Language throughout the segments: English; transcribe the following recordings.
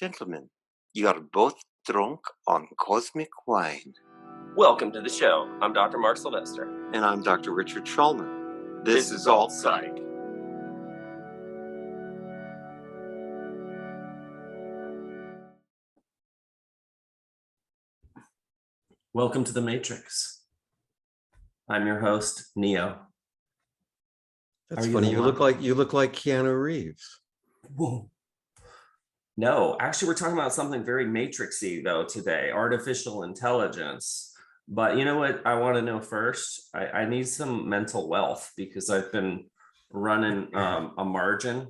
Gentlemen, you are both drunk on cosmic wine. Welcome to the show. I'm Dr. Mark Sylvester. And I'm Dr. Richard Schulman. This is Alt Psych. Welcome to the Matrix. I'm your host, Neo. That's funny. You look like Keanu Reeves. Whoa. No, actually, we're talking about something very matrixy though today, artificial intelligence. But you know what I want to know first? I need some mental wealth because I've been running a margin.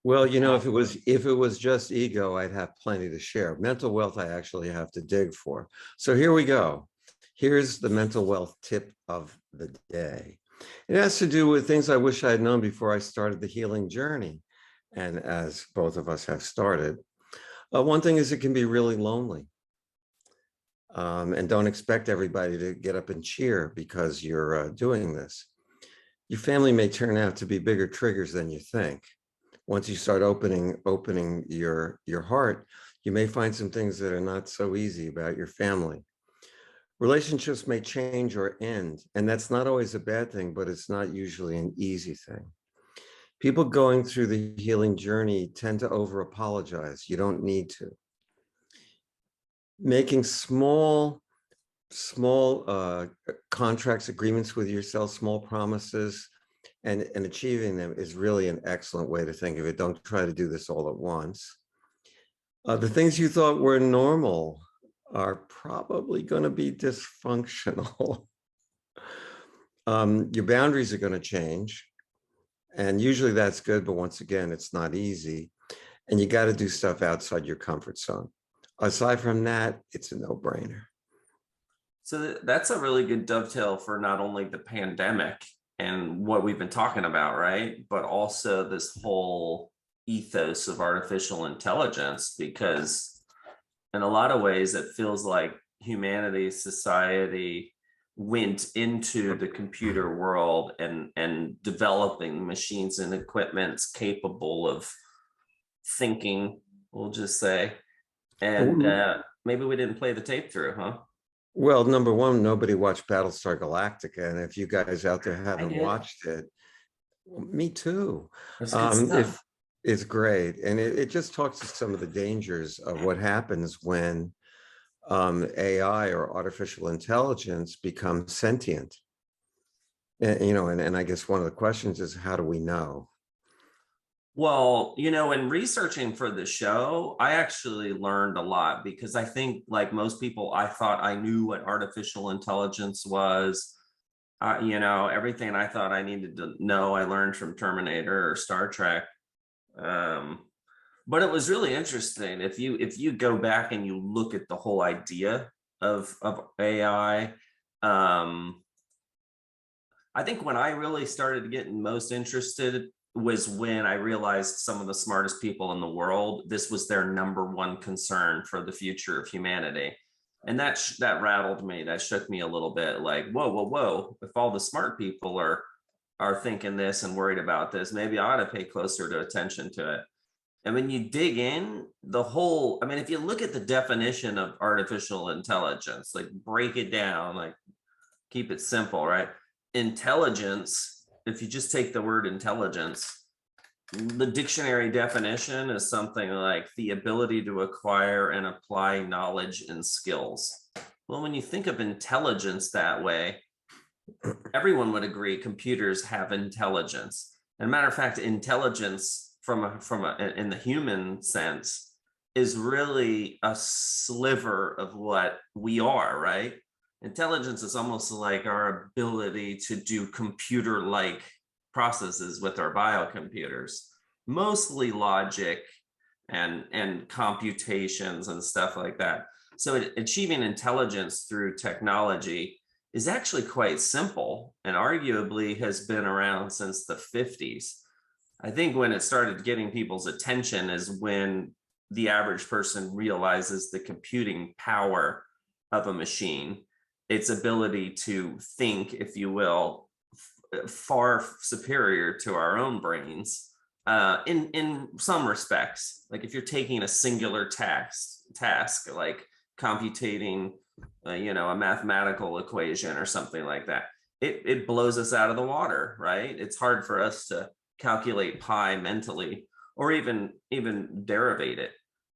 Well, you know, if it was just ego, I'd have plenty to share. Mental wealth, I actually have to dig for. So here we go. Here's the mental wealth tip of the day. It has to do with things I wish I had known before I started the healing journey. And as both of us have started, one thing is it can be really lonely. And don't expect everybody to get up and cheer because you're doing this. Your family may turn out to be bigger triggers than you think. Once you start opening your heart, you may find some things that are not so easy about your family. Relationships may change or end, and that's not always a bad thing, but it's not usually an easy thing. People going through the healing journey tend to over-apologize. You don't need to. Making small contracts, agreements with yourself, small promises, and achieving them is really an excellent way to think of it. Don't try to do this all at once. The things you thought were normal are probably going to be dysfunctional. Your boundaries are going to change. And usually that's good, but once again, it's not easy. And you got to do stuff outside your comfort zone. Aside from that, it's a no-brainer. So that's a really good dovetail for not only the pandemic and what we've been talking about, right? But also this whole ethos of artificial intelligence, because in a lot of ways, it feels like humanity, society went into the computer world and developing machines and equipments capable of thinking, we'll just say. And maybe we didn't play the tape through, huh? Well, number one, nobody watched Battlestar Galactica, and if you guys out there haven't watched it, well, me too. It's great, and it just talks to some of the dangers of what happens when AI or artificial intelligence becomes sentient. And I guess one of the questions is, how do we know? Well, in researching for the show, I actually learned a lot because I think, like most people, I thought I knew what artificial intelligence was. Everything I thought I needed to know, I learned from Terminator or Star Trek. But it was really interesting. If you go back and you look at the whole idea of AI, I think when I really started getting most interested was when I realized some of the smartest people in the world, this was their number one concern for the future of humanity. And that rattled me. That shook me a little bit, like, whoa. If all the smart people are thinking this and worried about this, maybe I ought to pay closer attention to it. And when you dig in, if you look at the definition of artificial intelligence, like break it down, like keep it simple, right? Intelligence, if you just take the word intelligence, the dictionary definition is something like the ability to acquire and apply knowledge and skills. Well, when you think of intelligence that way, everyone would agree computers have intelligence. And matter of fact, intelligence in the human sense is really a sliver of what we are, right? Intelligence is almost like our ability to do computer-like processes with our biocomputers, mostly logic and computations and stuff like that. So achieving intelligence through technology is actually quite simple and arguably has been around since the 50s. I think when it started getting people's attention is when the average person realizes the computing power of a machine, its ability to think, if you will, far superior to our own brains. in some respects. Like if you're taking a singular task like computating, a mathematical equation or something like that, it blows us out of the water, right? It's hard for us to calculate pi mentally, or even derivate it.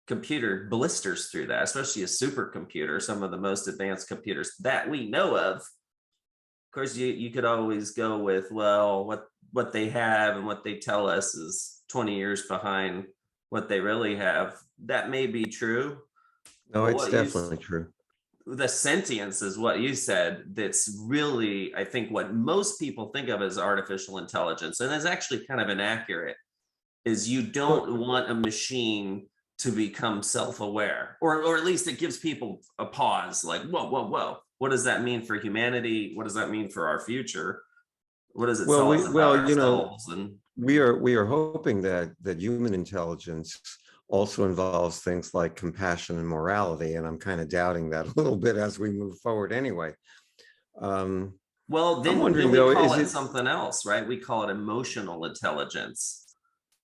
Computer blisters through that, especially a supercomputer, some of the most advanced computers that we know of. Of course, you could always go with, well, what they have and what they tell us is 20 years behind what they really have. That may be true. No, But it's definitely true. the sentience is what you said. That's really, I think, what most people think of as artificial intelligence, and is actually kind of inaccurate. Is you don't want a machine to become self-aware, or at least it gives people a pause, like, whoa, what does that mean for humanity? What does that mean for our future? What does it tell us about ourselves? And we are hoping that human intelligence also involves things like compassion and morality, and I'm kind of doubting that a little bit as we move forward anyway. Well, then we call it something else, right? We call it emotional intelligence.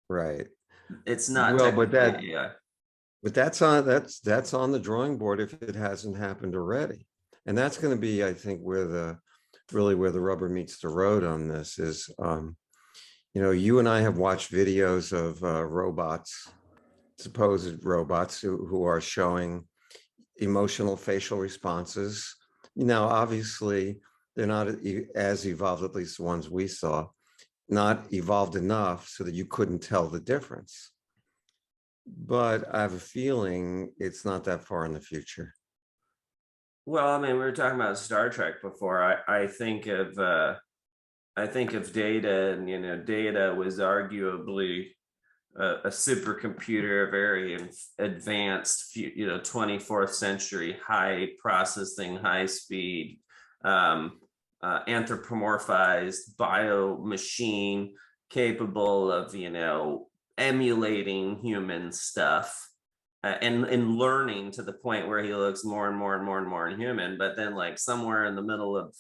Right. It's not well, but that's on the drawing board if it hasn't happened already. And that's going to be, I think, where the rubber meets the road on this is, you and I have watched videos of robots, supposed robots who are showing emotional facial responses. Now, obviously, they're not as evolved, at least the ones we saw, not evolved enough so that you couldn't tell the difference. But I have a feeling it's not that far in the future. Well, I mean, we were talking about Star Trek before. I think of Data, and Data was arguably a supercomputer, a very advanced, 24th century, high processing, high speed, anthropomorphized bio machine capable of emulating human stuff, and learning to the point where he looks more and more human. But then, like, somewhere in the middle of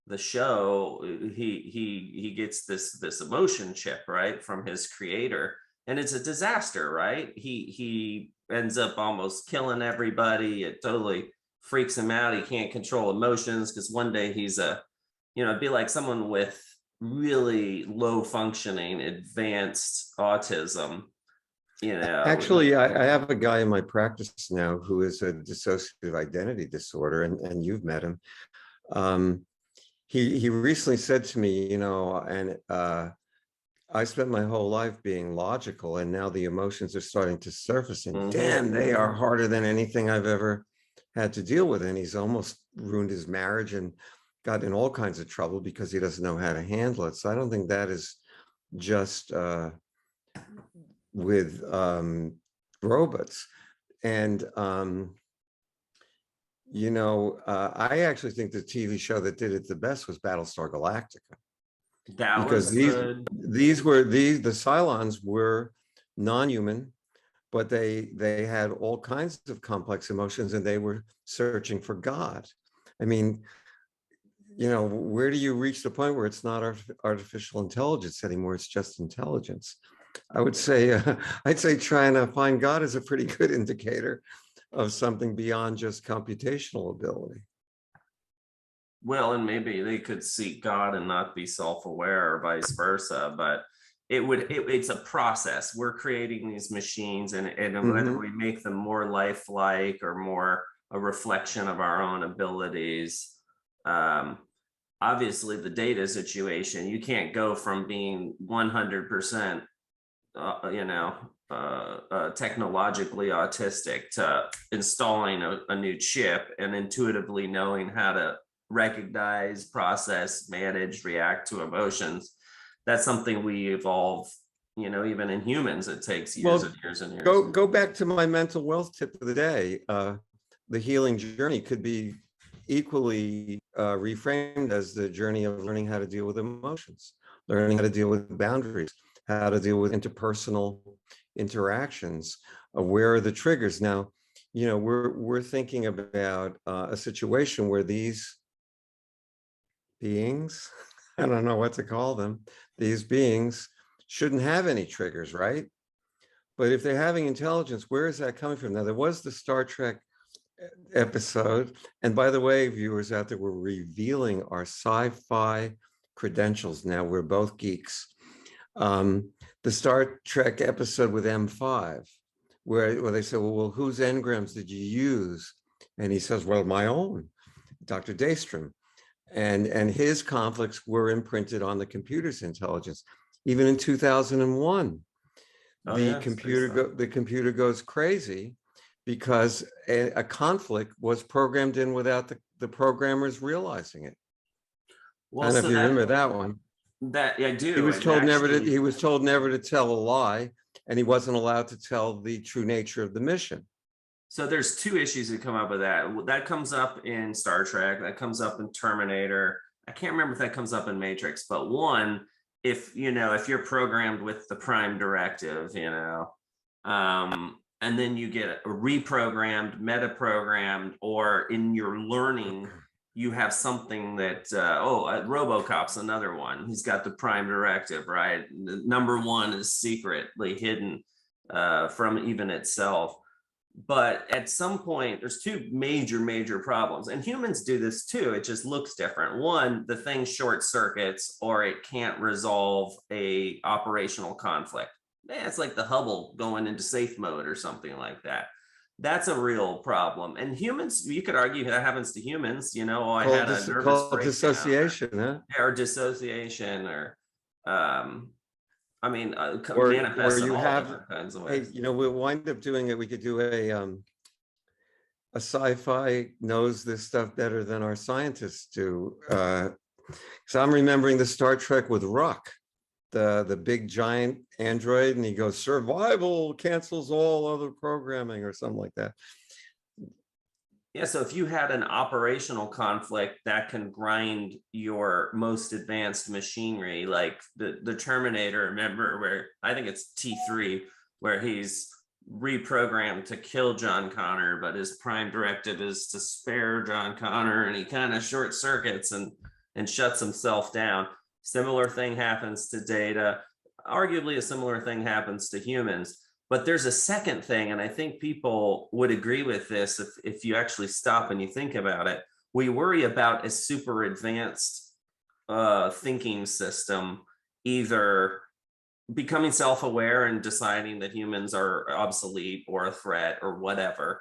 the show, he gets this emotion chip, right, from his creator, and it's a disaster, right? He ends up almost killing everybody. It totally freaks him out. He can't control emotions because one day he's it'd be like someone with really low functioning advanced autism. Actually, I have a guy in my practice now who is a dissociative identity disorder, and you've met him. He recently said to me, I spent my whole life being logical, and now the emotions are starting to surface, and damn, they are harder than anything I've ever had to deal with. And he's almost ruined his marriage and got in all kinds of trouble because he doesn't know how to handle it. So I don't think that is just with robots. And I actually think the TV show that did it the best was Battlestar Galactica. Because the Cylons were non-human, but they had all kinds of complex emotions, and they were searching for God. I mean, where do you reach the point where it's not artificial intelligence anymore? It's just intelligence. I would say, I'd say trying to find God is a pretty good indicator of something beyond just computational ability. Well, and maybe they could seek God and not be self-aware, or vice versa, but it's a process. We're creating these machines, and whether we make them more lifelike or more a reflection of our own abilities. Obviously, the data situation, you can't go from being 100% technologically autistic to installing a new chip and intuitively knowing how to recognize, process, manage, react to emotions. That's something we evolve, even in humans. It takes years and years and years. Go back to my mental wealth tip of the day. The healing journey could be equally reframed as the journey of learning how to deal with emotions, learning how to deal with boundaries, how to deal with interpersonal interactions. Where are the triggers? Now, we're thinking about a situation where these beings, I don't know what to call them, these beings shouldn't have any triggers, right? But if they're having intelligence, where is that coming from? Now, there was the Star Trek episode. And by the way, viewers out there, we're revealing our sci-fi credentials. Now we're both geeks. The Star Trek episode with M5, where they said, well, whose engrams did you use? And he says, well, my own, Dr. Daystrom. And his conflicts were imprinted on the computer's intelligence. Even in 2001, the computer goes crazy because a conflict was programmed in without the programmers realizing it. Well, I don't know if you remember that one. That I do. He was told never to tell a lie, and he wasn't allowed to tell the true nature of the mission. So there's two issues that come up with that. That comes up in Star Trek, that comes up in Terminator. I can't remember if that comes up in Matrix, but one, if you're programmed with the prime directive, and then you get reprogrammed, meta-programmed, or in your learning, you have something that, RoboCop's another one. He's got the prime directive, right? Number one is secretly hidden from even itself. But at some point, there's two major problems. And humans do this too. It just looks different. One, the thing short circuits or it can't resolve a operational conflict. It's like the Hubble going into safe mode or something like that. That's a real problem. And humans, you could argue that happens to humans. I had a nervous breakdown, dissociation, or dissociation, or or you have different kinds of ways. Hey, we'll wind up doing it. We could do a sci-fi knows this stuff better than our scientists do. So I'm remembering the Star Trek with Ruck, the big giant android, and he goes, survival cancels all other programming or something like that. Yeah, so if you had an operational conflict that can grind your most advanced machinery, like the Terminator, remember, where I think it's T3, where he's reprogrammed to kill John Connor, but his prime directive is to spare John Connor, and he kind of short circuits and shuts himself down. Similar thing happens to Data. Arguably a similar thing happens to humans. But there's a second thing, and I think people would agree with this if you actually stop and you think about it. We worry about a super advanced thinking system either becoming self-aware and deciding that humans are obsolete or a threat or whatever,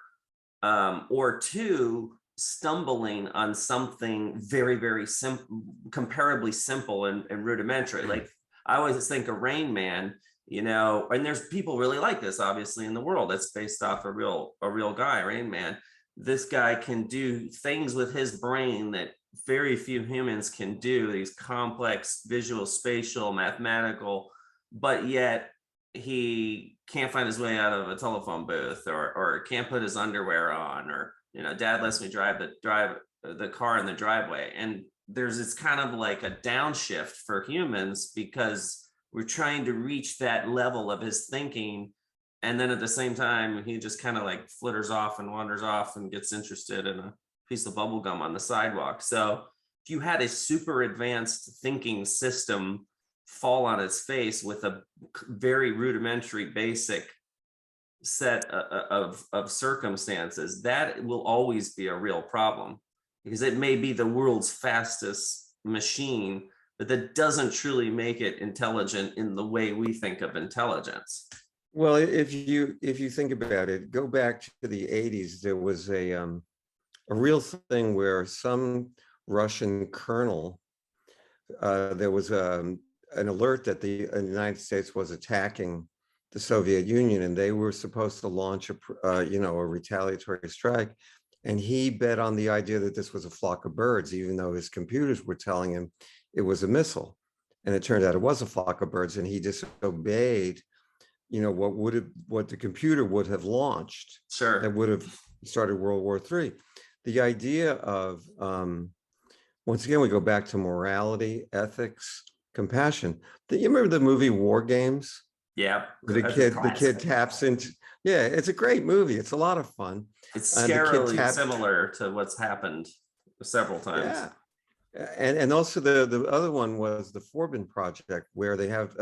or two, stumbling on something very simple, comparably simple and rudimentary. Like I always think of Rain Man. And there's people really like this, obviously, in the world. That's based off a real guy, Rain Man. This guy can do things with his brain that very few humans can do, these complex visual, spatial, mathematical, but yet he can't find his way out of a telephone booth or can't put his underwear on, or, dad lets me drive the car in the driveway. And it's kind of like a downshift for humans because we're trying to reach that level of his thinking. And then at the same time, he just kind of like flitters off and wanders off and gets interested in a piece of bubble gum on the sidewalk. So if you had a super advanced thinking system fall on its face with a very rudimentary, basic set of circumstances, that will always be a real problem, because it may be the world's fastest machine, but that doesn't truly make it intelligent in the way we think of intelligence. Well, if you think about it, go back to the 80s, there was a real thing where some Russian colonel, there was an alert that the United States was attacking the Soviet Union, and they were supposed to launch a retaliatory strike. And he bet on the idea that this was a flock of birds, even though his computers were telling him it was a missile. And it turned out it was a flock of birds, and he disobeyed, what the computer would have launched. Sure. That would have started World War III. The idea of, once again, we go back to morality, ethics, compassion. You remember the movie War Games? Yeah. The kid taps into, yeah, it's a great movie. It's a lot of fun. It's scarily similar to what's happened several times. Yeah. And also the other one was the Forbin Project, where they have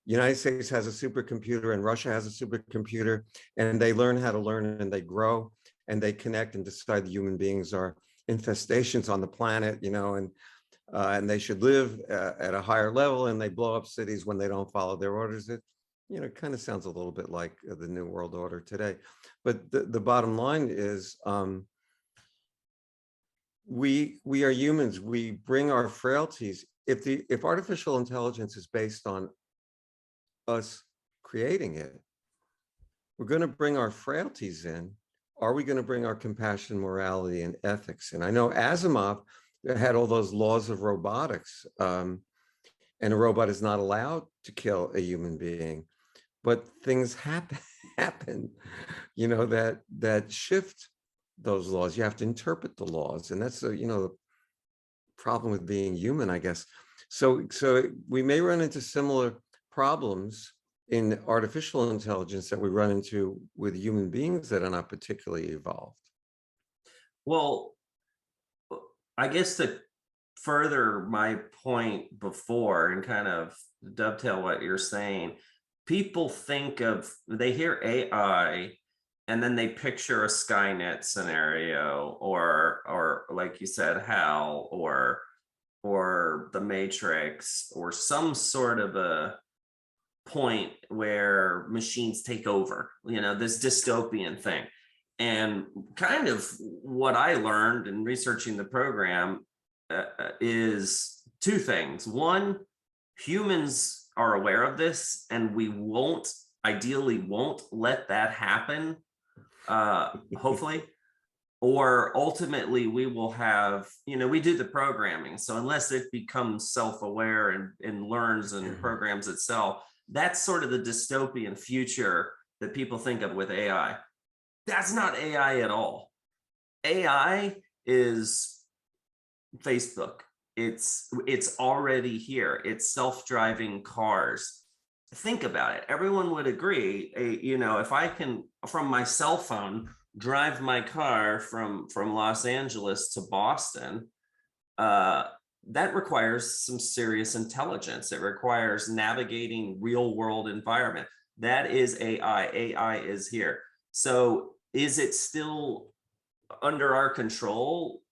United States has a supercomputer and Russia has a supercomputer, and they learn how to learn and they grow and they connect and decide the human beings are infestations on the planet, and they should live at a higher level, and they blow up cities when they don't follow their orders. It, kind of sounds a little bit like the New World Order today. But the bottom line is, we are humans. We bring our frailties. If artificial intelligence is based on us creating it, we're going to bring our frailties in. Are we going to bring our compassion, morality, and ethics? And I know Asimov had all those laws of robotics, and a robot is not allowed to kill a human being, but things happen, that shift those laws. You have to interpret the laws, and that's the problem with being human, I guess. So we may run into similar problems in artificial intelligence that we run into with human beings that are not particularly evolved. Well, I guess to further my point before and kind of dovetail what you're saying, people they hear AI and then they picture a Skynet scenario, or like you said, HAL, or the Matrix, or some sort of a point where machines take over, this dystopian thing. And kind of what I learned in researching the program is two things. One, humans are aware of this, and we ideally won't let that happen, hopefully. Or ultimately we will have, we do the programming. So unless it becomes self-aware and learns and programs itself, that's sort of the dystopian future that people think of with AI. That's not AI at all. AI is Facebook. It's already here. It's self-driving cars. Think about it. Everyone would agree, if I can, from my cell phone, drive my car from Los Angeles to Boston, that requires some serious intelligence. It requires navigating real world environment. That is AI. AI is here. So is it still under our control?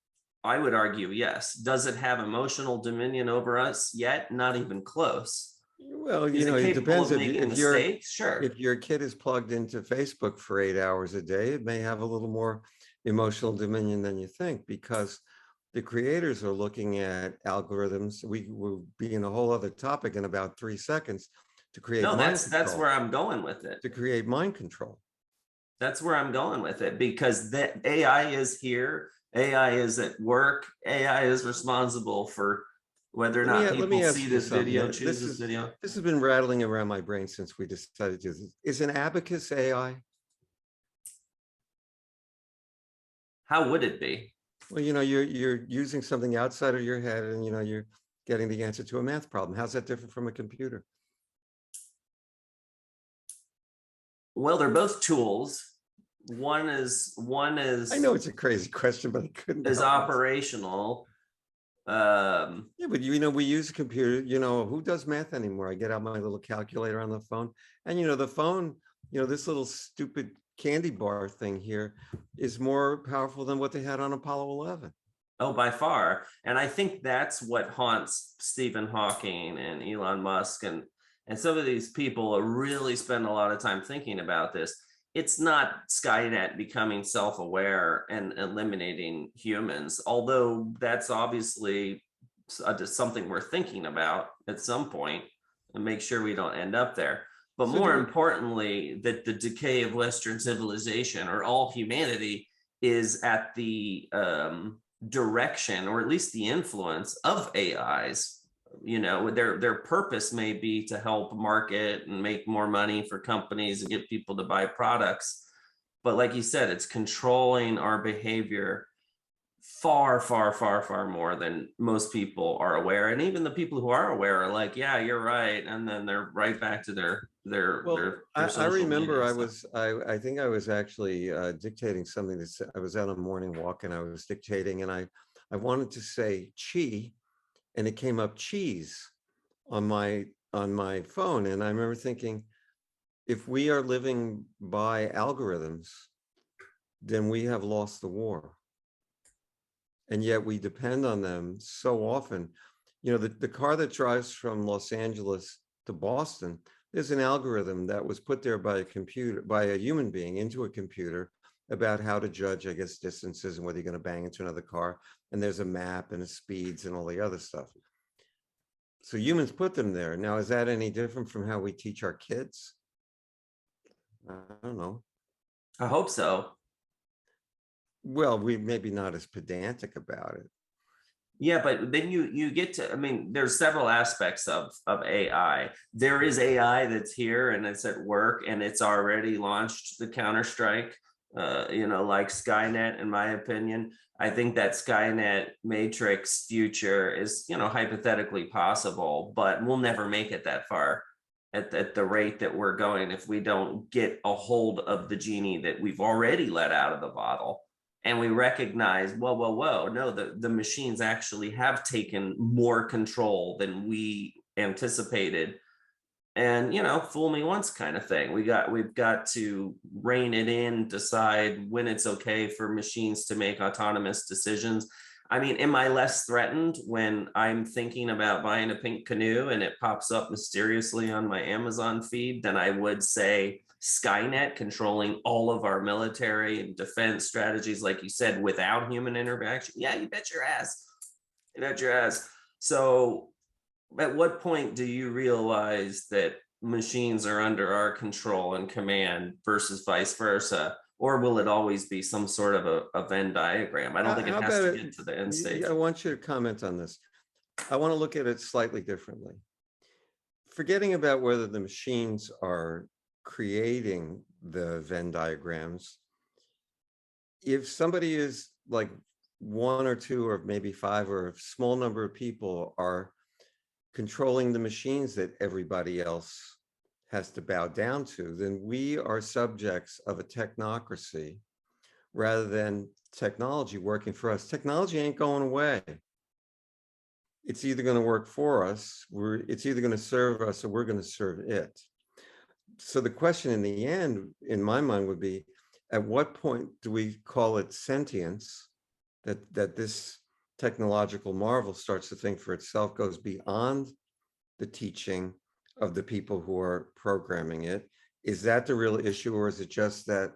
I would argue yes. Does it have emotional dominion over us yet? Not even close. Well, it depends. Sure. If your kid is plugged into Facebook for 8 hours a day, it may have a little more emotional dominion than you think, because the creators are looking at algorithms. We will be in a whole other topic in about 3 seconds to create. No, that's where I'm going with it. To create mind control. That's where I'm going with it, because the AI is here. AI is at work. AI is responsible for whether or not people see this video, choose this video. This has been rattling around my brain since we decided to do this. Is an abacus AI? How would it be? Well, you're using something outside of your head, and you're getting the answer to a math problem. How's that different from a computer? Well, they're both tools. One is. I know it's a crazy question, but I couldn't. Is operational. Yeah, but we use a computer. Who does math anymore? I get out my little calculator on the phone, and the phone, this little stupid candy bar thing here is more powerful than what they had on Apollo 11. Oh, by far. And I think that's what haunts Stephen Hawking and Elon Musk and some of these people really spend a lot of time thinking about this. It's not Skynet becoming self-aware and eliminating humans, although that's obviously something we're thinking about at some point, and make sure we don't end up there. But more importantly, that the decay of Western civilization, or all humanity, is at the direction, or at least the influence, of AIs. Their purpose may be to help market and make more money for companies and get people to buy products. But like you said, it's controlling our behavior far, far, far, far more than most people are aware. And even the people who are aware are like, yeah, you're right. And then they're right back to their I remember I think I was actually dictating something that I was on a morning walk, and I was dictating, and I wanted to say chi, and it came up cheese on my on my phone, and I remember thinking, if we are living by algorithms, then we have lost the war. And yet we depend on them so often. You know, the car that drives from Los Angeles to Boston, there's an algorithm that was put there by a computer, by a human being into a computer, about how to judge, I guess, distances and whether you're going to bang into another car. And there's a map and the speeds and all the other stuff. So humans put them there. Now, is that any different from how we teach our kids? I don't know. I hope so. Well, we maybe not as pedantic about it. Yeah, but then you get to, I mean, there's several aspects of AI. There is AI that's here and it's at work and it's already launched the Counter-Strike, like Skynet, in my opinion. I think that Skynet Matrix future is, hypothetically possible, but we'll never make it that far at the rate that we're going if we don't get a hold of the genie that we've already let out of the bottle. And we recognize, whoa, no, the machines actually have taken more control than we anticipated. And, fool me once kind of thing. We've got to rein it in, decide when it's okay for machines to make autonomous decisions. I mean, am I less threatened when I'm thinking about buying a pink canoe and it pops up mysteriously on my Amazon feed than I would say Skynet controlling all of our military and defense strategies, like you said, without human interaction? Yeah, you bet your ass. You bet your ass. So at what point do you realize that machines are under our control and command versus vice versa? Or will it always be some sort of a Venn diagram? I don't think it has to get to the end stage. I want you to comment on this. I want to look at it slightly differently. Forgetting about whether the machines are creating the Venn diagrams, if somebody is like one or two or maybe five or a small number of people are controlling the machines that everybody else has to bow down to, then we are subjects of a technocracy rather than technology working for us. Technology ain't going away. It's either going to work for us, it's either going to serve us, or we're going to serve it. So the question in the end, in my mind, would be, at what point do we call it sentience, that this technological marvel starts to think for itself, goes beyond the teaching of the people who are programming it? Is that the real issue, or is it just that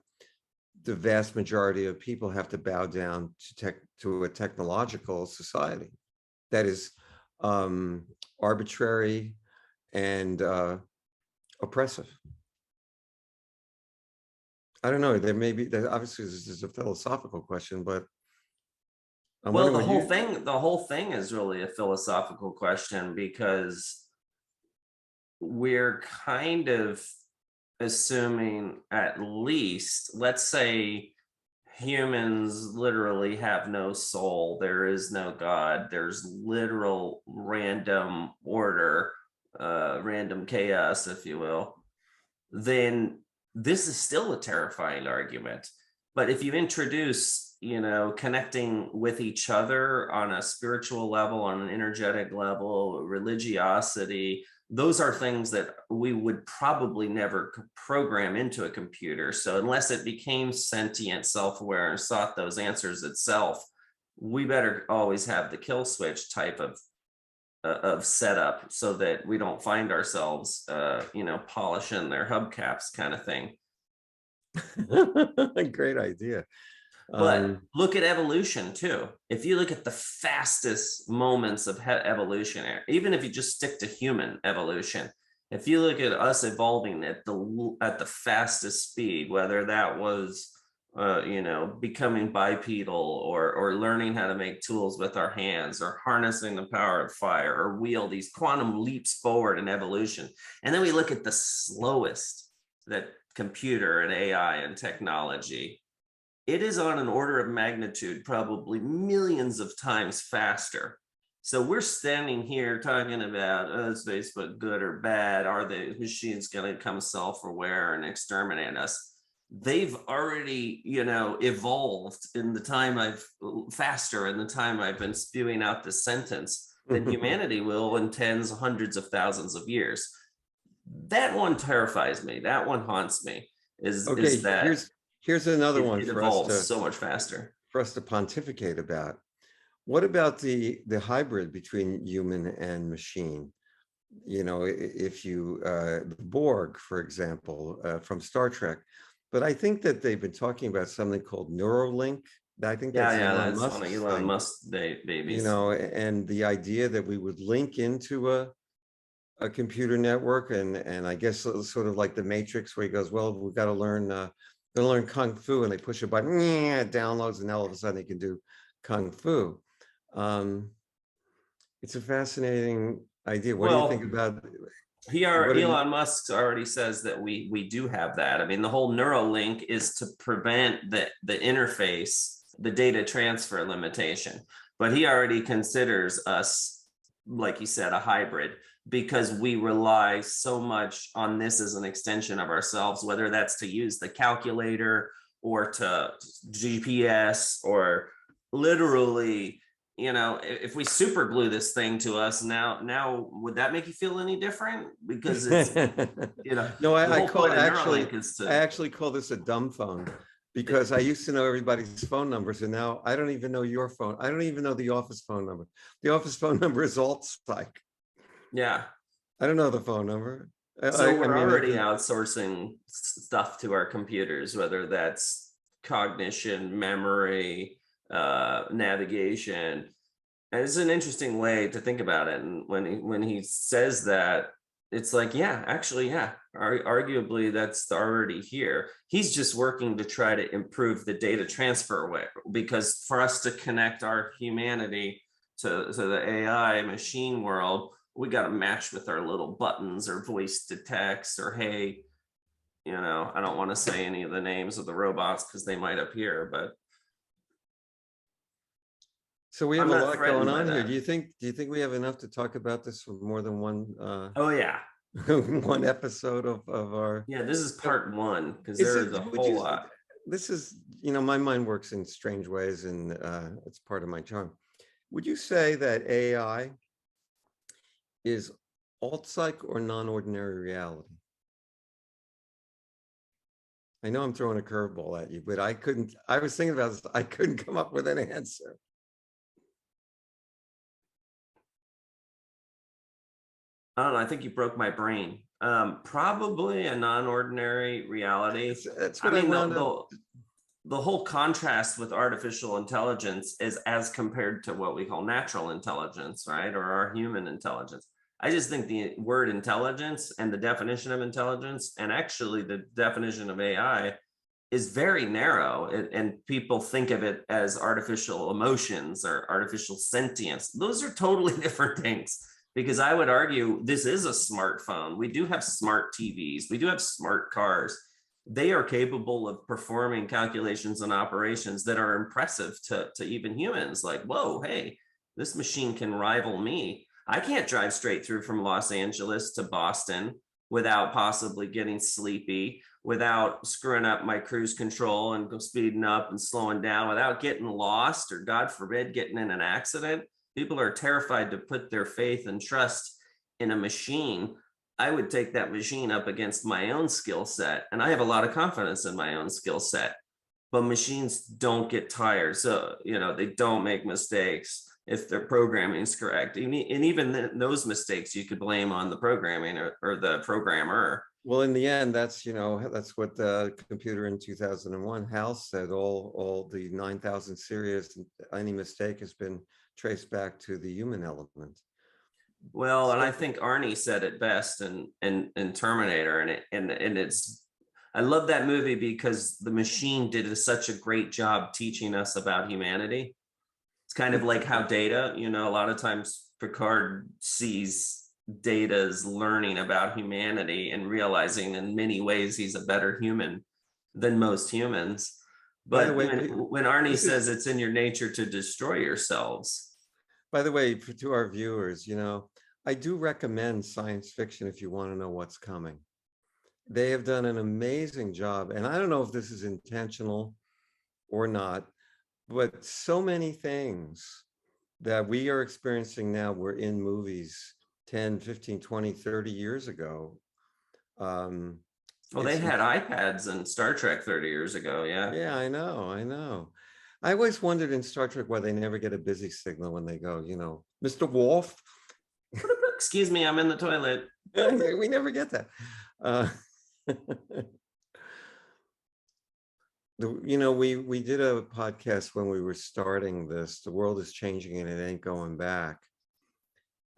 the vast majority of people have to bow down to a technological society that is arbitrary and oppressive? I don't know. There obviously this is a philosophical question, but well, the whole thing is really a philosophical question, because we're kind of assuming, at least, let's say humans literally have no soul, there is no God, there's literal random order, random chaos, if you will, then this is still a terrifying argument. But if you introduce, connecting with each other on a spiritual level, on an energetic level, religiosity, those are things that we would probably never program into a computer. So unless it became sentient, self-aware, and sought those answers itself, we better always have the kill switch type of setup, so that we don't find ourselves, polishing their hubcaps kind of thing. Great idea. But look at evolution too. If you look at the fastest moments of evolution, even if you just stick to human evolution, if you look at us evolving at the fastest speed, whether that was becoming bipedal, or learning how to make tools with our hands, or harnessing the power of fire, or wheel, these quantum leaps forward in evolution. And then we look at the slowest, that computer and AI and technology, it is on an order of magnitude, probably millions of times faster. So we're standing here talking about, is Facebook good or bad? Are the machines going to become self-aware and exterminate us? They've already, evolved in the time faster in the time I've been spewing out this sentence. than humanity will in tens, hundreds of thousands of years. That one terrifies me. That one haunts me. Okay, Is that here's another one it for us evolves to so much faster. pontificate about. What about the hybrid between human and machine? You know, if you Borg, for example, from Star Trek. But I think that they've been talking about something called Neuralink. I think Yeah, that's yeah, Elon that's one of Musk's Elon thing. Musk You babies. know, and the idea that we would link into a computer network, and I guess sort of like the Matrix, where he goes, well, we've got to learn kung fu, and they push a button, yeah, it downloads, and all of a sudden they can do kung fu. Um, it's a fascinating idea. What do you think Well, about what are you? Elon Musk already says that we do have that. I mean, the whole Neuralink is to prevent the interface, the data transfer limitation. But he already considers us, like you said, a hybrid, because we rely so much on this as an extension of ourselves, whether that's to use the calculator or to GPS or literally, you know, if we super glue this thing to us now, would that make you feel any different? Because it's, you know, No, the whole point of actually, Neuralink is I to, actually call this a dumb phone, because I used to know everybody's phone numbers, and now I don't even know your phone. I don't even know the office phone number. The office phone number is alt psych. yeah. I don't know the phone number. So I we're mean, already outsourcing stuff to our computers, whether that's cognition, memory, navigation. And it's an interesting way to think about it. And when he says that, it's like, yeah, actually, yeah, arguably that's already here. He's just working to try to improve the data transfer way, because for us to connect our humanity to the AI machine world, we got to match with our little buttons or voice to text or, hey, you know, I don't want to say any of the names of the robots because they might appear, but so we have I'm a not lot going threatened by on here. that. Do you think we have enough to talk about this for more than one Oh yeah. one episode of our? Yeah, this is So part one because is there is it? a Would whole you? lot. This is, you know, my mind works in strange ways, and it's part of my charm. Would you say that AI is alt-psych or non-ordinary reality? I know I'm throwing a curveball at you, but I was thinking about this. I couldn't come up with an answer. I don't know. I think you broke my brain. Probably a non-ordinary reality. That's I what I mean, wound up. the whole contrast with artificial intelligence is as compared to what we call natural intelligence, right? Or our human intelligence. I just think the word intelligence and the definition of intelligence, and actually the definition of AI, is very narrow, and people think of it as artificial emotions or artificial sentience. Those are totally different things, because I would argue this is a smartphone. We do have smart TVs, we do have smart cars. They are capable of performing calculations and operations that are impressive to even humans. Like, whoa, hey, this machine can rival me. I can't drive straight through from Los Angeles to Boston without possibly getting sleepy, without screwing up my cruise control and go speeding up and slowing down, without getting lost or, God forbid, getting in an accident. People are terrified to put their faith and trust in a machine. I would take that machine up against my own skill set, and I have a lot of confidence in my own skill set. But machines don't get tired, so you know they don't make mistakes if their programming is correct. And even those mistakes you could blame on the programming or the programmer. Well, in the end, that's, you know, that's what the computer in 2001, Hal said, all the 9,000 series, any mistake has been traced back to the human element. Well, and I So, think Arnie said it best in Terminator, and it's, I love that movie because the machine did such a great job teaching us about humanity. It's kind of like how Data, you know, a lot of times Picard sees Data as learning about humanity and realizing in many ways he's a better human than most humans. by the But way, when Arnie this is, says it's in your nature to destroy yourselves, by the way, to our viewers, you know, I do recommend science fiction if you want to know what's coming. They have done an amazing job, and I don't know if this is intentional or not, but so many things that we are experiencing now were in movies 10, 15, 20, 30 years ago. Well, they had iPads in Star Trek 30 years ago. Yeah. Yeah, I know. I always wondered in Star Trek why they never get a busy signal when they go, Mr. Worf. Excuse me, I'm in the toilet. We never get that. We did a podcast when we were starting this. The world is changing and it ain't going back.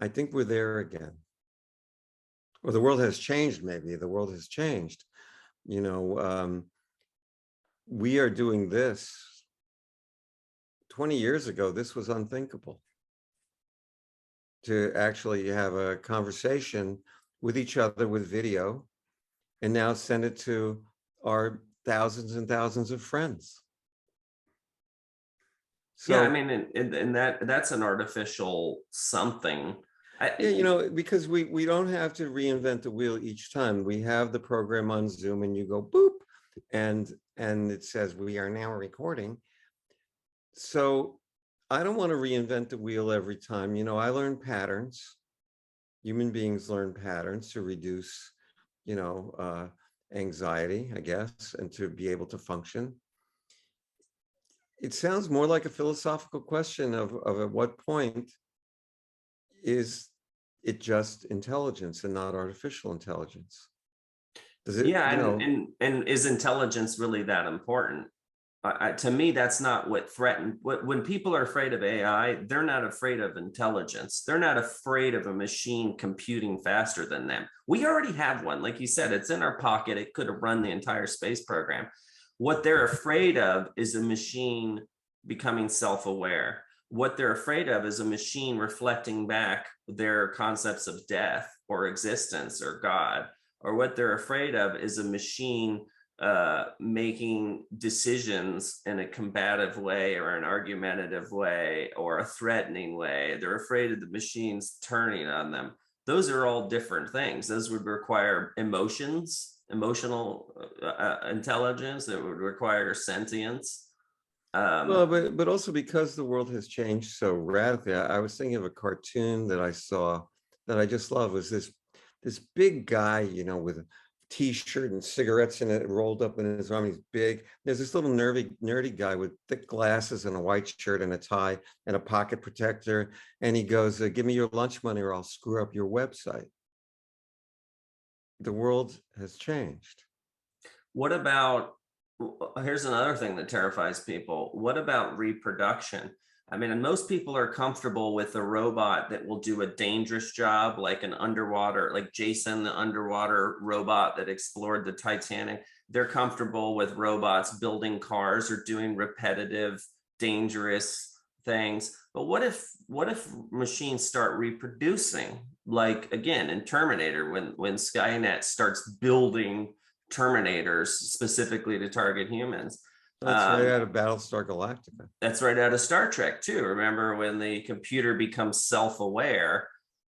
I think we're there again. Well, the world has changed, maybe. The world has changed. We are doing this. 20 years ago, this was unthinkable. To actually have a conversation with each other with video and now send it to our thousands and thousands of friends. So, yeah, I mean, and that's an artificial something. because we don't have to reinvent the wheel each time. We have the program on Zoom and you go boop and it says we are now recording. So I don't want to reinvent the wheel every time. I learn patterns. Human beings learn patterns to reduce, anxiety, I guess, and to be able to function. It sounds more like a philosophical question of at what point is it just intelligence and not artificial intelligence? Does it? Yeah, and is intelligence really that important? To me, that's not what threatened. When people are afraid of AI, they're not afraid of intelligence. They're not afraid of a machine computing faster than them. We already have one. Like you said, it's in our pocket. It could have run the entire space program. What they're afraid of is a machine becoming self-aware. What they're afraid of is a machine reflecting back their concepts of death or existence or God. Or what they're afraid of is a machine making decisions in a combative way or an argumentative way or a threatening way. They're afraid of the machines turning on them. Those are all different things. Those would require emotional intelligence. That would require sentience. Well, but also because the world has changed so radically. I was thinking of a cartoon that I saw that I just love. Was this big guy, with a T-shirt and cigarettes in it rolled up in his arm. He's big. There's this little nerdy guy with thick glasses and a white shirt and a tie and a pocket protector. And he goes, "Give me your lunch money or I'll screw up your website." The world has changed. What about, here's another thing that terrifies people. What about reproduction? I mean, and most people are comfortable with a robot that will do a dangerous job, like an underwater, like Jason, the underwater robot that explored the Titanic. They're comfortable with robots building cars or doing repetitive, dangerous things. But what if machines start reproducing? Like, again, in Terminator, when Skynet starts building Terminators specifically to target humans. That's right out of Battlestar Galactica. That's right out of Star Trek too. Remember when the computer becomes self-aware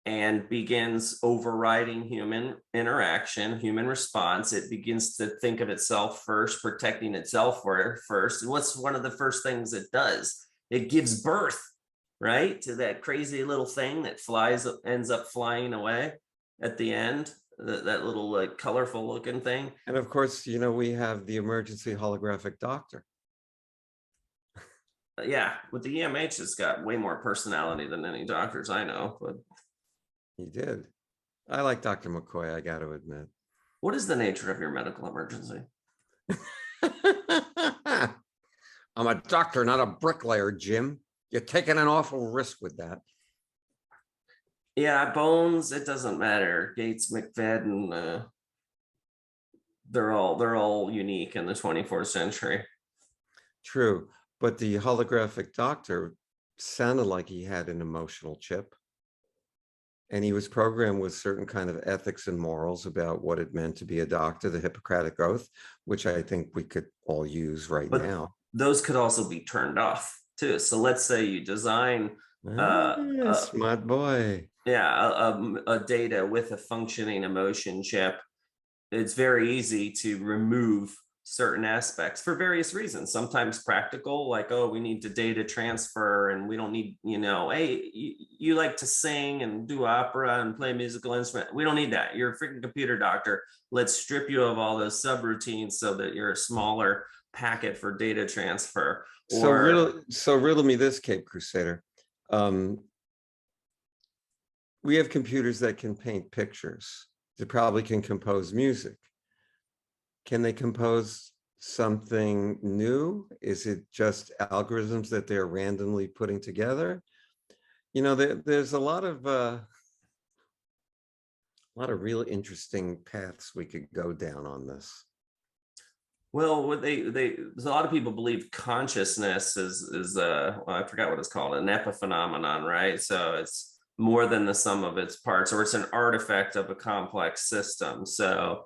and begins overriding human interaction, human response, it begins to think of itself first, protecting itself first. What's one of the first things it does? It gives birth, right, to that crazy little thing that ends up flying away at the end. That little like colorful looking thing. And of course, we have the emergency holographic doctor. Yeah, with the EMH, it's got way more personality than any doctors I know. But he did. I like Dr. McCoy, I got to admit. What is the nature of your medical emergency? I'm a doctor, not a bricklayer, Jim. You're taking an awful risk with that. Yeah, bones, it doesn't matter. Gates, McFadden, they're all unique in the 24th century. True, but the holographic doctor sounded like he had an emotional chip. And he was programmed with certain kind of ethics and morals about what it meant to be a doctor, the Hippocratic Oath, which I think we could all use now. Those could also be turned off too. So let's say you design smart boy. Yeah, a data with a functioning emotion chip. It's very easy to remove certain aspects for various reasons, sometimes practical, like, oh, we need to data transfer and we don't need, hey, you like to sing and do opera and play a musical instrument, we don't need that, you're a freaking computer doctor, let's strip you of all those subroutines so that you're a smaller packet for data transfer. So riddle me this, Cape Crusader. We have computers that can paint pictures. They probably can compose music. Can they compose something new? Is it just algorithms that they're randomly putting together? There's a lot of real interesting paths we could go down on this. Well, what there's a lot of people believe consciousness is well, I forgot what it's called, an epiphenomenon, right? So it's more than the sum of its parts, or it's an artifact of a complex system. So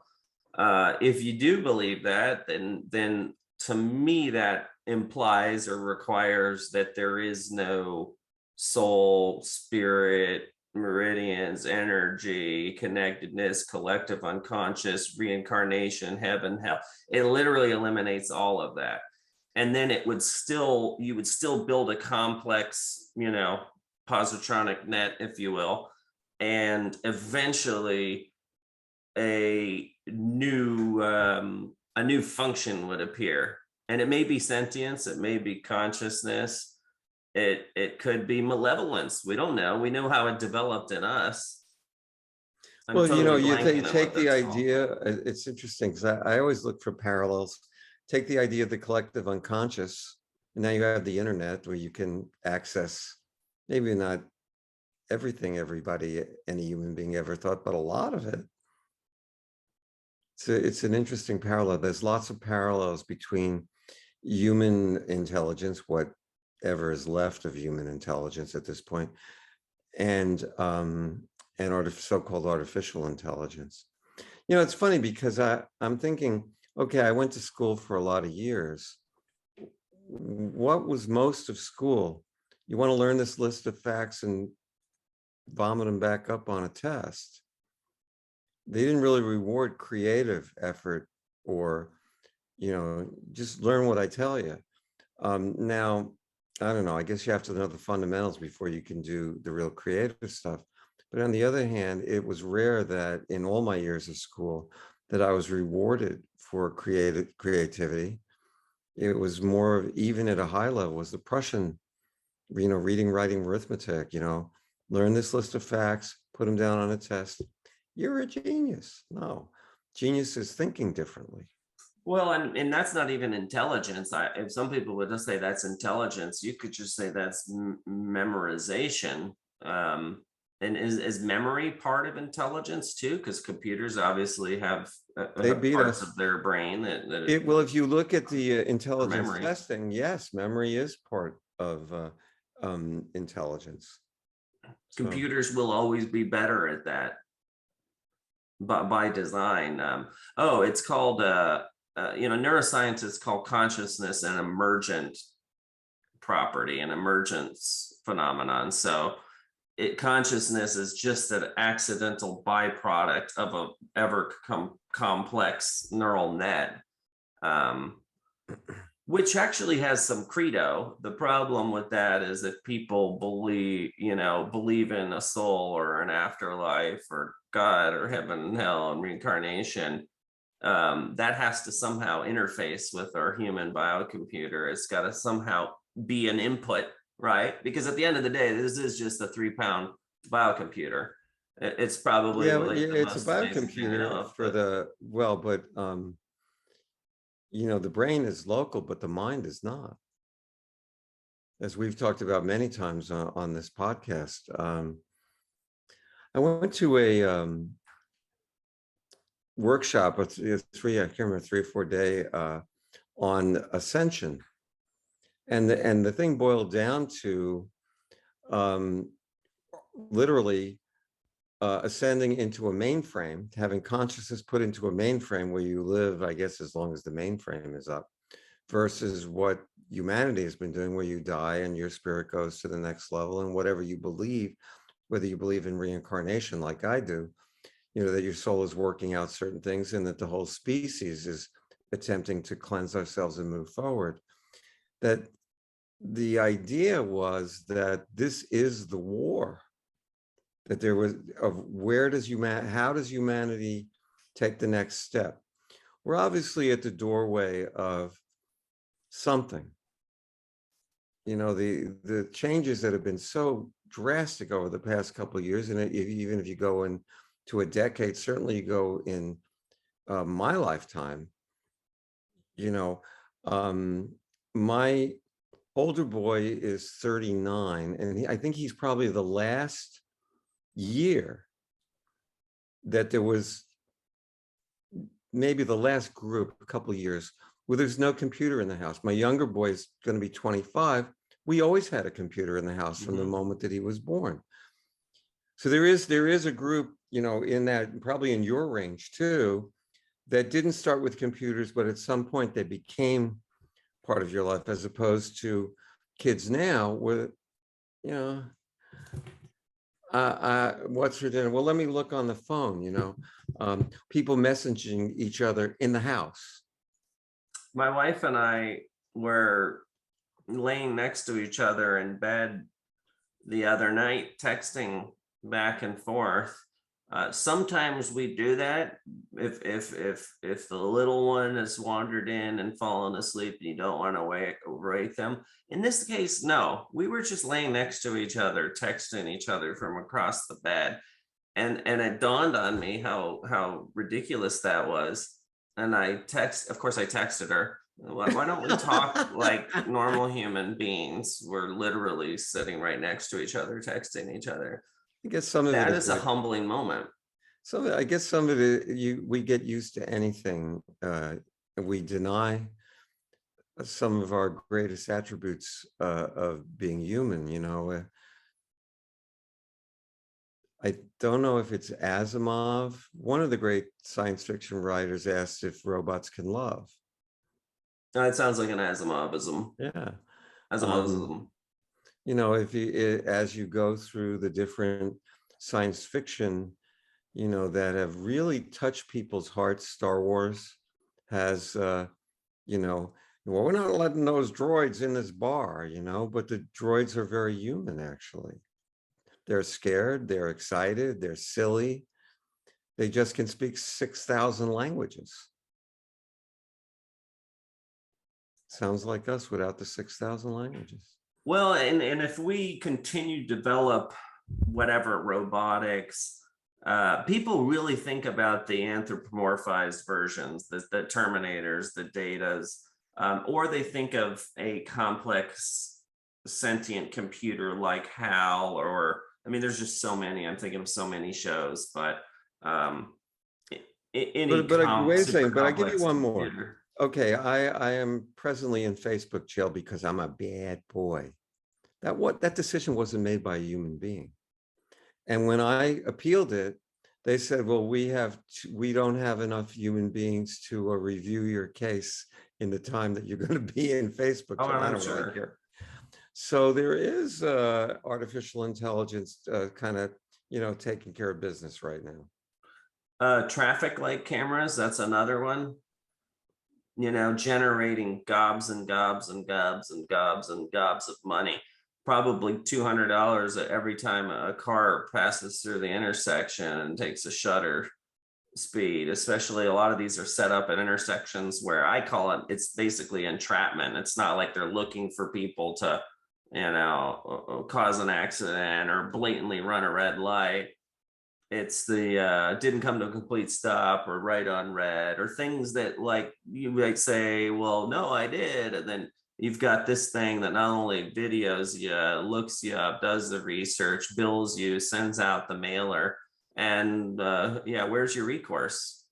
if you do believe that, then to me that implies or requires that there is no soul, spirit, meridians, energy, connectedness, collective unconscious, reincarnation, heaven, hell. It literally eliminates all of that. And then you would still build a complex, positronic net, if you will, and eventually a new function would appear, and it may be sentience, it may be consciousness, it could be malevolence, we don't know, we know how it developed in us. Well, you take the idea, it's interesting because I always look for parallels. Take the idea of the collective unconscious, and now you have the internet where you can access maybe not everything everybody, any human being ever thought, but a lot of it. It's an interesting parallel. There's lots of parallels between human intelligence, whatever is left of human intelligence at this point, and so-called artificial intelligence. It's funny because I'm thinking, okay, I went to school for a lot of years. What was most of school? You want to learn this list of facts and vomit them back up on a test. They didn't really reward creative effort or, just learn what I tell you. Now, I don't know, I guess you have to know the fundamentals before you can do the real creative stuff. But on the other hand, it was rare that in all my years of school that I was rewarded for creativity. It was more of, even at a high level, was the Prussian, reading, writing, arithmetic, learn this list of facts, put them down on a test. You're a genius. No, genius is thinking differently. Well, and that's not even intelligence. If some people would just say that's intelligence, you could just say that's memorization. And is memory part of intelligence too? Because computers obviously have parts of their brain that well, if you look at the intelligence testing, yes, memory is part of intelligence. Computers will always be better at that, but by design. It's called neuroscientists call consciousness an emergent property, an emergence phenomenon. So consciousness is just an accidental byproduct of a ever complex neural net, which actually has some credo. The problem with that is if people believe in a soul or an afterlife or God or heaven and hell and reincarnation, that has to somehow interface with our human biocomputer. It's got to somehow be an input, right? Because at the end of the day, this is just a 3-pound biocomputer. It's probably it's a biocomputer for the brain is local, but the mind is not. As we've talked about many times on this podcast, I went to a workshop, I can't remember, 3 or 4 day on ascension. And the thing boiled down to literally ascending into a mainframe, having consciousness put into a mainframe where you live, I guess, as long as the mainframe is up, versus what humanity has been doing, where you die and your spirit goes to the next level, and whatever you believe, whether you believe in reincarnation like I do, that your soul is working out certain things and that the whole species is attempting to cleanse ourselves and move forward, that the idea was that this is the war, that there was of how does humanity take the next step? We're obviously at the doorway of something. The changes that have been so drastic over the past couple of years, and even if you go into a decade, certainly you go in my lifetime, my older boy is 39, and I think he's probably the last year that there was, maybe the last group, a couple of years, where there's no computer in the house. My younger boy is going to be 25. We always had a computer in the house from the moment that he was born. So there is a group, in that, probably in your range too, that didn't start with computers, but at some point they became part of your life, as opposed to kids now where, what's for dinner? Well, let me look on the phone, people messaging each other in the house. My wife and I were laying next to each other in bed the other night, texting back and forth. Sometimes we do that if the little one has wandered in and fallen asleep and you don't want to wake them. In this case, no, we were just laying next to each other, texting each other from across the bed, and it dawned on me how ridiculous that was. And of course I texted her, why don't we talk like normal human beings? We're literally sitting right next to each other, texting each other. I guess some of that it is a humbling moment. I guess some of it, we get used to anything. And we deny some of our greatest attributes of being human, I don't know if it's Asimov. One of the great science fiction writers asked if robots can love. It sounds like an Asimovism. Yeah. Asimovism. As you go through the different science fiction, that have really touched people's hearts, Star Wars has, well, we're not letting those droids in this bar, but the droids are very human, actually. They're scared, they're excited, they're silly. They just can speak 6,000 languages. Sounds like us without the 6,000 languages. Well, and if we continue to develop whatever robotics, people really think about the anthropomorphized versions, the Terminators, the Datas, or they think of a complex sentient computer like HAL, or there's just so many. I'm thinking of so many shows, but wait a second, but I give you one more. Computer. Okay, I am presently in Facebook jail because I'm a bad boy. That decision wasn't made by a human being. And when I appealed it, they said, well, we don't have enough human beings to review your case in the time that you're going to be in Facebook. Oh, I don't really care. So there is artificial intelligence kind of, taking care of business right now. Traffic light cameras, that's another one. Generating gobs and gobs and gobs and gobs and gobs of money. Probably $200 every time a car passes through the intersection and takes a shutter speed. Especially a lot of these are set up at intersections where I call it's basically entrapment. It's not like they're looking for people to, cause an accident or blatantly run a red light. It's the didn't come to a complete stop or right on red, or things that, like, you might say, well, no, I did. And then you've got this thing that not only videos you, looks you up, does the research, bills you, sends out the mailer. And where's your recourse?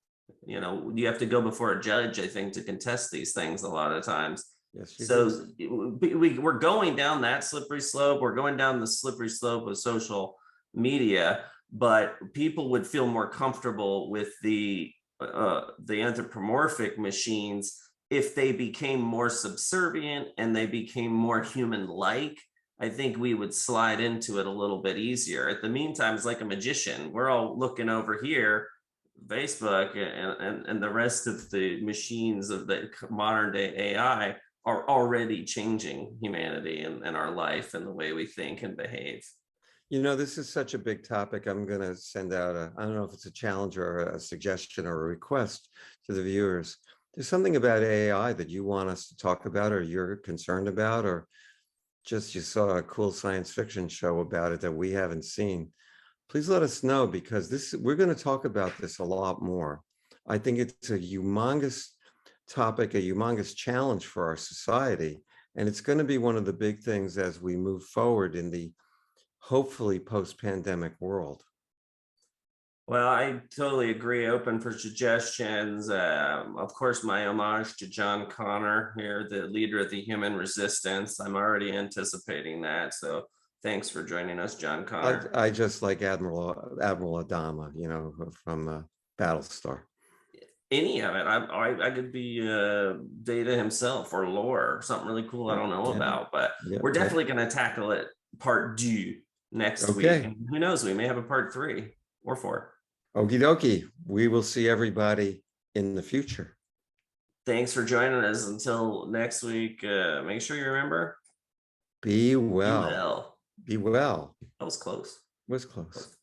You have to go before a judge, I think, to contest these things a lot of times. Yes, so we're going down that slippery slope. We're going down the slippery slope of social media, but people would feel more comfortable with the anthropomorphic machines if they became more subservient and they became more human-like. I think we would slide into it a little bit easier. At the meantime, it's like a magician. We're all looking over here Facebook and the rest of the machines of the modern day AI are already changing humanity and our life and the way we think and behave. You know, this is such a big topic. I'm going to send out I don't know if it's a challenge or a suggestion or a request to the viewers. There's something about AI that you want us to talk about, or you're concerned about, or just you saw a cool science fiction show about it that we haven't seen. Please let us know, because we're going to talk about this a lot more. I think it's a humongous topic, a humongous challenge for our society. And it's going to be one of the big things as we move forward in the hopefully post-pandemic world. Well, I totally agree. Open for suggestions. Of course, my homage to John Connor here, the leader of the human resistance. I'm already anticipating that. So thanks for joining us, John Connor. I just like Admiral Adama, you know, from Battlestar. Any of it. I could be Data himself or lore, something really cool I don't know about. But we're definitely going to tackle it part 2 next week. And who knows, we may have a part 3 or 4. Okie dokie. We will see everybody in the future. Thanks for joining us. Until next week, make sure you remember, be well. Be well. Be well. That was close. Was close.